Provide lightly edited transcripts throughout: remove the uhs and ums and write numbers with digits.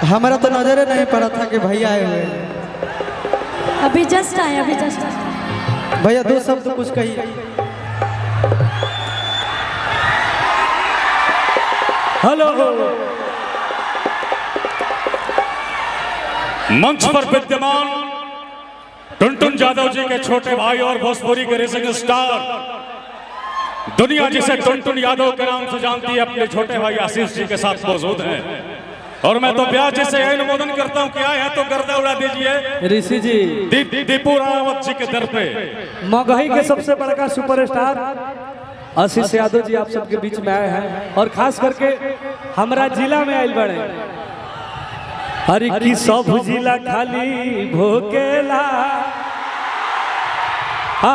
हमारा तो नजर नहीं पड़ा था कि भैया आए हुए। अभी जस्ट आए। भैया दो शब्द तो कुछ कहिए। हेलो। मंच पर विद्यमान टुनटुन यादव जी के छोटे भाई और भोजपुरी के रेसिंग स्टार, दुनिया जिसे टुनटुन यादव के नाम से जानती है, अपने छोटे भाई आशीष जी के साथ मौजूद हैं। और मैं तो ब्याह जी से अनुमोदन करता हूं, क्या है तो गर्दा उड़ा दीजिए ऋषि जी। दीपू रावत जी के दर पे मगही के सबसे बड़का सुपरस्टार आशीष यादव जी आप सबके बीच में आए हैं, और खास करके हमारा जिला में आयल बड़े। हर की सब जिला खाली भोकेला,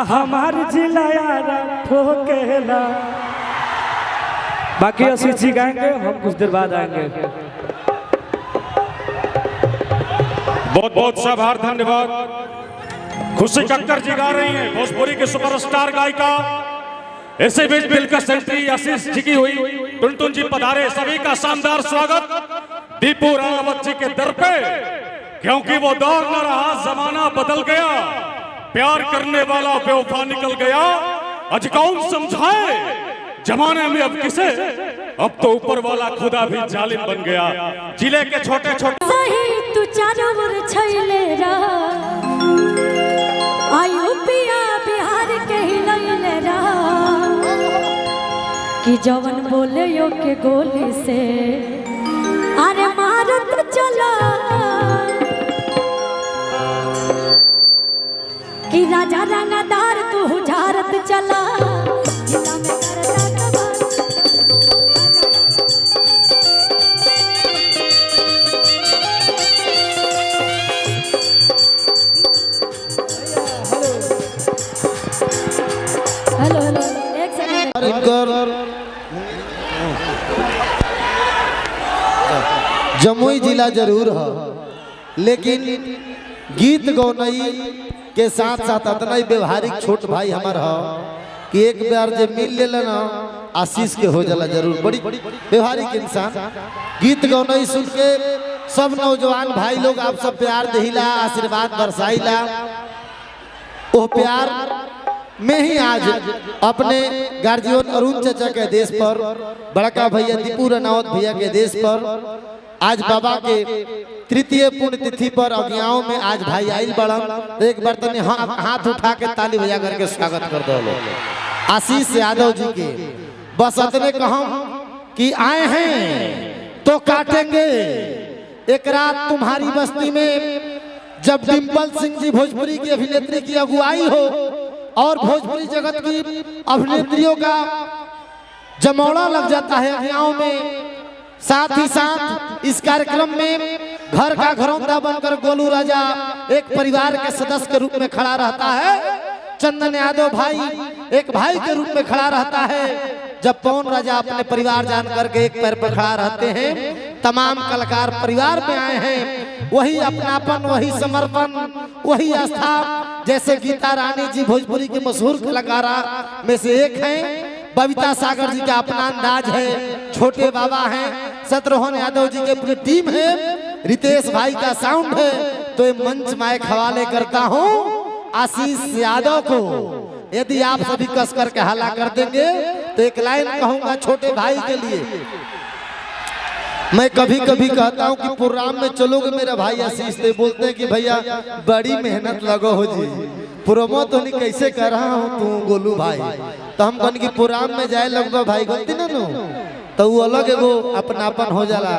हमार जिला यार ठोकेला। बाकी आशीष जी गाएंगे, हम कुछ देर बाद आएंगे। बहुत बहुत सा आभार, धन्यवाद। खुशी कक्कर जी गा रही हैं, भोजपुरी के सुपरस्टार गायिका। ऐसे बीच दिलकश एंट्री आशीष जी की हुई, टुनटुन जी पधारे, सभी का शानदार स्वागत दीपू रावत जी के दर पे। क्योंकि वो दौर न रहा, जमाना बदल गया, प्यार करने वाला बेवफा निकल गया। आज कौन समझाए जमाने में अब किसे, अब तो ऊपर वाला खुदा भी जालिम बन गया। जिले के छोटे छोटे तू चारों ओर छैले रहा, आयु पिया बिहार के हिलैले रहा, कि जवन बोले यो के गोली से अरे मारत चला, कि राजा रंगदार तू झारत चला। हेलो हेलो एक सेकंड। जमुई जिला जरूर है, लेकिन गीत गौनई के साथ साथ इतना ही व्यवहारिक छोट भाई हमार है कि एक बार जब मिल ले ना आशीष के हो जाला जरूर। बड़ी व्यवहारिक इंसान, गीत गौनई सुन के सब नौजवान भाई लोग आप सब प्यार दहिला, आशीर्वाद बरसाइला। वो प्यार में ही आज अपने गार्जियन अरुण चाचा के देश पर, बड़का भैया दीपू रावत भैया के देश पर, आज बाबा के तृतीय पुण्यतिथि पर अज्ञाओं में आज भाई आइल बड़न। एक बार तने हाथ उठा के ताली बजा करके स्वागत कर दो आशीष यादव जी के। बस इतने कहूं कि आए हैं तो काटेंगे। एक रात तुम्हारी बस्ती में जब डिम्पल सिंह जी भोजपुरी की अभिनेत्री की अगुवाई हो और भोजपुरी जगत की अभिनेत्रियों का जमौड़ा लग जाता है अज्ञाओं में, साथ ही साथ इस कार्यक्रम में घर का घरौंदा बनकर गोलू राजा एक परिवार के सदस्य के रूप में खड़ा रहता है। चंदन यादव भाई एक भाई के रूप में खड़ा रहता है। जब पवन राजा अपने परिवार जान करके एक पैर पर खड़ा रहते हैं, तमाम कलाकार परिवार में आए हैं। वही अपनापन, वही समर्पण, वही आस्था। जैसे गीता रानी जी भोजपुरी के मशहूर कलाकारा में से एक हैं, बबीता सागर जी का अपना अंदाज है, छोटे बाबा हैं, शत्रुघ्न यादव जी के पूरी टीम है, रितेश भाई का साउंड है। तो ये मंच माइक हवाले करता हूँ आशीष यादव को। यदि आप सभी कस करके हल्ला कर देंगे तो एक लाइन कहूंगा छोटे भाई के लिए। मैं कभी कभी कहता हूं कि प्रोग्राम में चलोगे मेरा भाई आशीष, तो बोलते हैं कि भैया बड़ी मेहनत लगो हो जी, प्रोमो तो नहीं कैसे कर रहा हूं तू गोलू भाई। तो हम कहने की प्रोग्राम में जाए लगभग भाई गलती ना नो, तो वो अलग एगो अपनापन हो जाला।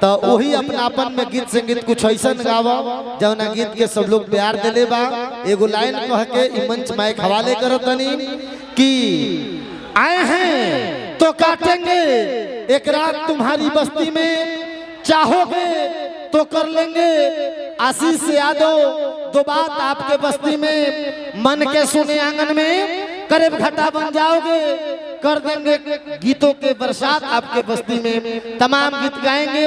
तो वही अपनापन में गीत संगीत कुछ ऐसा गावा जौना गीत के सब लोग प्यार दिले बा। एगो लाइन कह के ई मंच माइक हवाले करो तनी कि आए हैं तो काटेंगे। एक रात तुम्हारी बस्ती में चाहोगे तो कर लेंगे। आशीष यादव दो बात आपके बस्ती में, मन के सुने आंगन में करीब घटा बन जाओगे। कर देंगे गीतों के बरसात आपके बस्ती में, तमाम गीत गाएंगे।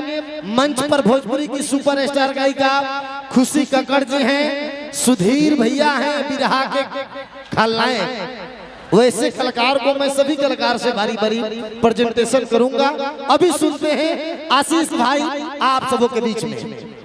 मंच पर भोजपुरी की सुपरस्टार गायिका खुशी कक्कड़ जी हैं, सुधीर भैया हैं, बिरहा के खलनायक। वैसे कलाकार को मैं सभी कलाकार से बारी बारी प्रेजेंटेशन करूंगा। अभी सुनते हैं आशीष भाई आप सबों के बीच में